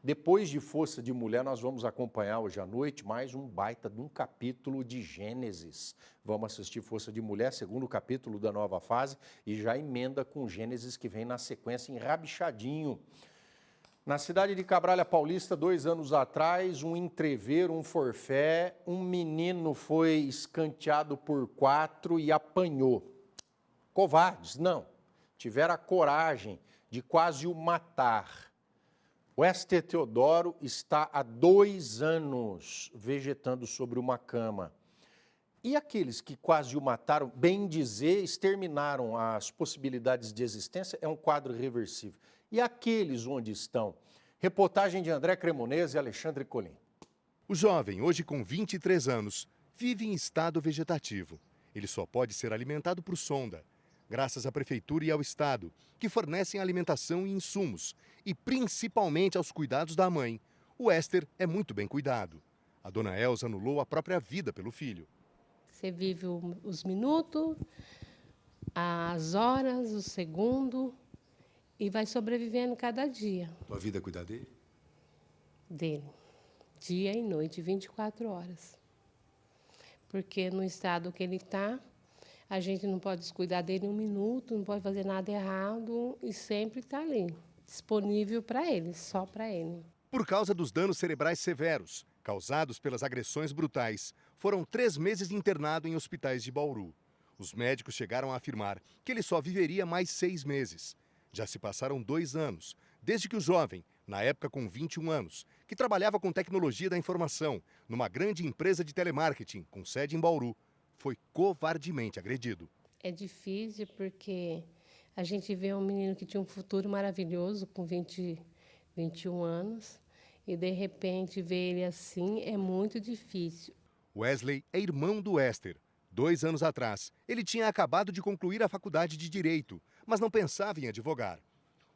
Depois de Força de Mulher, nós vamos acompanhar hoje à noite mais um baita de um capítulo de Gênesis. Vamos assistir Força de Mulher, segundo capítulo da nova fase, e já emenda com Gênesis, que vem na sequência enrabixadinho. Na cidade de Cabralha Paulista, 2 anos atrás, um entrever, um forfé, um menino foi escanteado por 4 e apanhou. Covardes, não. Tiveram a coragem de quase o matar. O Wester Teodoro está há 2 anos vegetando sobre uma cama. E aqueles que quase o mataram, bem dizer, exterminaram as possibilidades de existência, é um quadro irreversível. E aqueles onde estão? Reportagem de André Cremonese e Alexandre Colim. O jovem, hoje com 23 anos, vive em estado vegetativo. Ele só pode ser alimentado por sonda, graças à Prefeitura e ao Estado, que fornecem alimentação e insumos, e principalmente aos cuidados da mãe. O Wester é muito bem cuidado. A dona Elza anulou a própria vida pelo filho. Você vive os minutos, as horas, o segundo, e vai sobrevivendo cada dia Tua vida é cuidar dele? dele, dia e noite, 24 horas. Porque no estado que ele está, a gente não pode descuidar dele um minuto, não pode fazer nada errado e sempre está ali, disponível para ele, só para ele. Por causa dos danos cerebrais severos, causados pelas agressões brutais, foram 3 meses internado em hospitais de Bauru. Os médicos chegaram a afirmar que ele só viveria mais 6 meses. Já se passaram 2 anos, desde que o jovem, na época com 21 anos, que trabalhava com tecnologia da informação, numa grande empresa de telemarketing com sede em Bauru, foi covardemente agredido. É difícil porque a gente vê um menino que tinha um futuro maravilhoso com 21 anos e, de repente, ver ele assim é muito difícil. Wesley é irmão do Wester. 2 anos atrás, ele tinha acabado de concluir a faculdade de Direito, mas não pensava em advogar.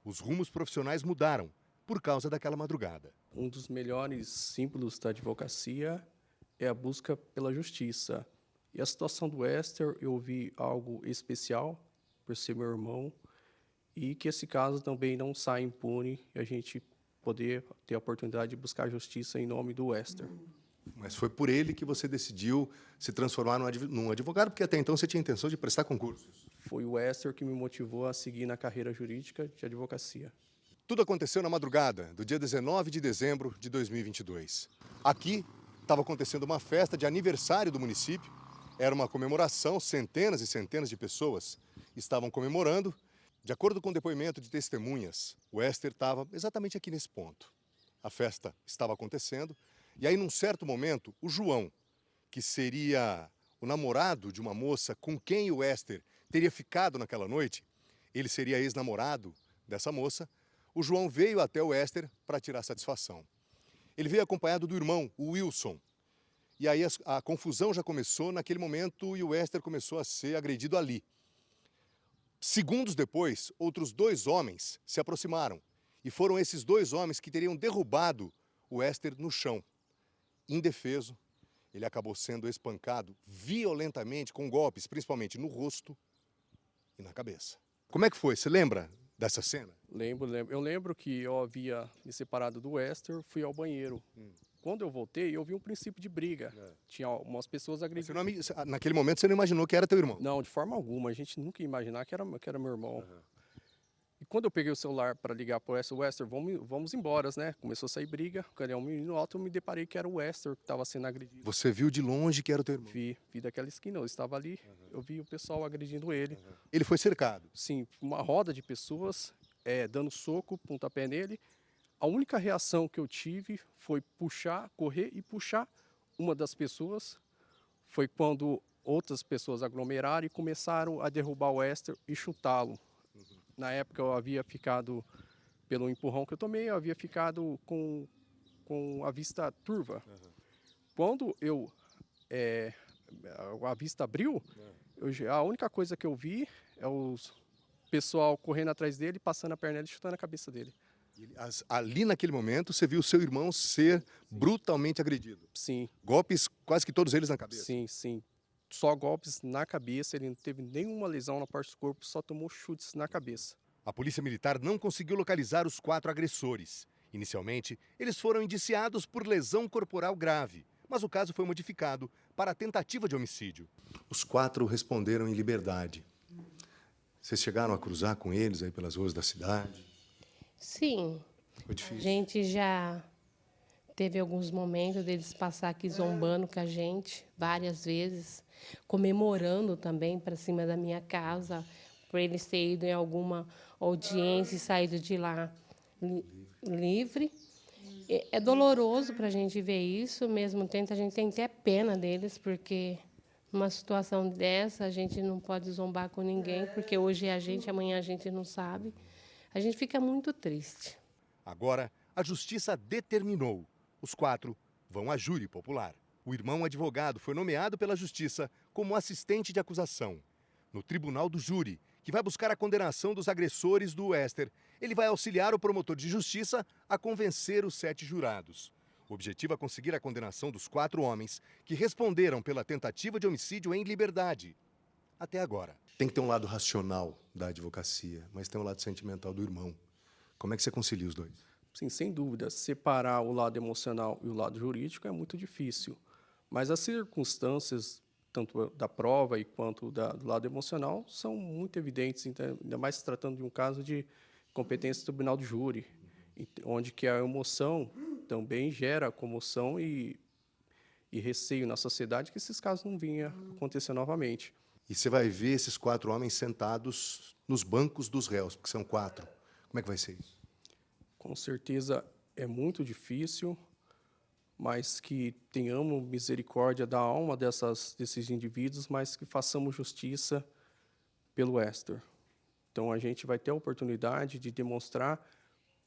Os rumos profissionais mudaram por causa daquela madrugada. Um dos melhores símbolos da advocacia é a busca pela justiça. E a situação do Wester, eu vi algo especial, por ser meu irmão, e que esse caso também não saia impune e a gente poder ter a oportunidade de buscar justiça em nome do Wester. Mas foi por ele que você decidiu se transformar num advogado, porque até então você tinha a intenção de prestar concursos. Foi o Wester que me motivou a seguir na carreira jurídica de advocacia. Tudo aconteceu na madrugada do dia 19 de dezembro de 2022. Aqui estava acontecendo uma festa de aniversário do município. Era uma comemoração, centenas e centenas de pessoas estavam comemorando. De acordo com o depoimento de testemunhas, o Wester estava exatamente aqui nesse ponto. A festa estava acontecendo e aí, num certo momento, o João, que seria o namorado de uma moça com quem o Wester teria ficado naquela noite, ele seria ex-namorado dessa moça, o João veio até o Wester para tirar satisfação. Ele veio acompanhado do irmão, o Wilson. E aí a confusão já começou naquele momento e o Wester começou a ser agredido ali. Segundos depois, outros 2 homens se aproximaram. E foram esses 2 homens que teriam derrubado o Wester no chão. Indefeso, ele acabou sendo espancado violentamente com golpes, principalmente no rosto e na cabeça. Como é que foi? Você lembra dessa cena? Lembro. Eu lembro que eu havia me separado do Wester, fui ao banheiro. Quando eu voltei, eu vi um princípio de briga. Tinha umas pessoas agredindo. Naquele momento você não imaginou que era teu irmão? Não, de forma alguma. A gente nunca ia imaginar que era meu irmão. E quando eu peguei o celular para ligar para o Wester, vamos embora, né? Começou a sair briga. Quando é um menino alto, eu me deparei que era o Wester que estava sendo agredido. Você viu de longe que era o teu irmão? Vi daquela esquina, eu estava ali, eu vi o pessoal agredindo ele. Ele foi cercado? Sim, uma roda de pessoas dando soco, pontapé nele. A única reação que eu tive foi correr e puxar uma das pessoas. Foi quando outras pessoas aglomeraram e começaram a derrubar o Wester e chutá-lo. Na época eu havia ficado, pelo empurrão que eu tomei, eu havia ficado com a vista turva. Quando a vista abriu, a única coisa que eu vi é o pessoal correndo atrás dele, passando a perna dele e chutando a cabeça dele. Ali naquele momento você viu o seu irmão ser brutalmente agredido? Sim. Golpes, quase que todos eles na cabeça? Sim. Só golpes na cabeça, ele não teve nenhuma lesão na parte do corpo, só tomou chutes na cabeça. A polícia militar não conseguiu localizar os 4 agressores Inicialmente, eles foram indiciados por lesão corporal grave, mas o caso foi modificado para tentativa de homicídio. Os 4 responderam em liberdade. Vocês chegaram a cruzar com eles aí pelas ruas da cidade? Sim, Foi difícil. a gente já teve alguns momentos deles passar aqui zombando com a gente, várias vezes, comemorando também para cima da minha casa, por eles terem ido em alguma audiência e saído de lá livre. É doloroso para a gente ver isso, ao mesmo tempo a gente tem até pena deles, porque numa situação dessa a gente não pode zombar com ninguém, porque hoje é a gente, amanhã a gente não sabe. A gente fica muito triste. Agora, a justiça determinou. Os 4 vão a júri popular. O irmão advogado foi nomeado pela justiça como assistente de acusação. No tribunal do júri, que vai buscar a condenação dos agressores do Wester, ele vai auxiliar o promotor de justiça a convencer os 7 jurados. O objetivo é conseguir a condenação dos 4 homens que responderam pela tentativa de homicídio em liberdade. Até agora. Tem que ter um lado racional da advocacia, mas tem um lado sentimental do irmão. Como é que você concilia os dois? Sim, sem dúvida, separar o lado emocional e o lado jurídico é muito difícil. Mas as circunstâncias, tanto da prova e quanto do lado emocional, são muito evidentes, ainda mais se tratando de um caso de competência do tribunal do júri, onde que a emoção também gera comoção e receio na sociedade que esses casos não vinham a acontecer novamente. E você vai ver esses 4 homens sentados nos bancos dos réus, porque são 4. Como é que vai ser isso? Com certeza é muito difícil, mas que tenhamos misericórdia da alma desses indivíduos, mas que façamos justiça pelo Wester. Então, a gente vai ter a oportunidade de demonstrar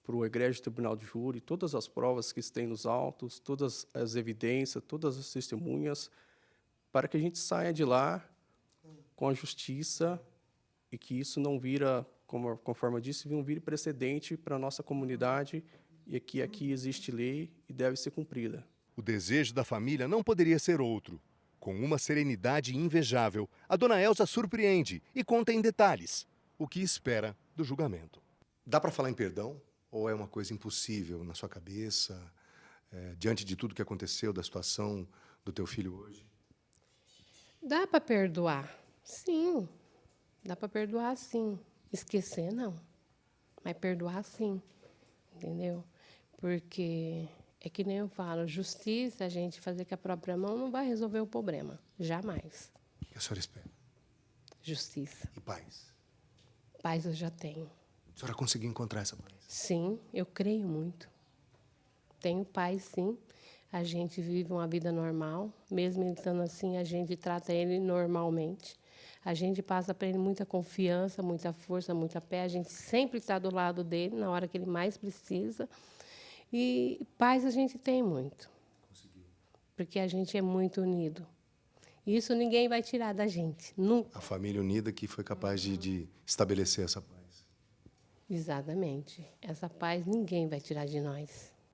para o egrégio tribunal de júri todas as provas que tem nos autos, todas as evidências, todas as testemunhas, para que a gente saia de lá com a justiça e que isso não vira, conforme eu disse, não vire precedente para a nossa comunidade e que aqui existe lei e deve ser cumprida. O desejo da família não poderia ser outro. Com uma serenidade invejável, a dona Elza surpreende e conta em detalhes o que espera do julgamento. Dá para falar em perdão? Ou é uma coisa impossível na sua cabeça, diante de tudo que aconteceu, da situação do teu filho hoje? Dá para perdoar? Sim. Dá para perdoar, sim. Esquecer, não. Mas perdoar, sim. Entendeu? Porque é que nem eu falo, justiça, a gente fazer com a própria mão não vai resolver o problema. Jamais. O que a senhora espera? Justiça. E paz? Paz eu já tenho. A senhora conseguiu encontrar essa paz? Sim, eu creio muito. Tenho paz, sim. A gente vive uma vida normal. Mesmo ele estando assim, a gente trata ele normalmente. A gente passa para ele muita confiança, muita força, muita fé. A gente sempre está do lado dele na hora que ele mais precisa. E paz a gente tem muito. Conseguiu. Porque a gente é muito unido. Isso ninguém vai tirar da gente, nunca. A família unida que foi capaz de estabelecer essa paz. Exatamente. Essa paz ninguém vai tirar de nós.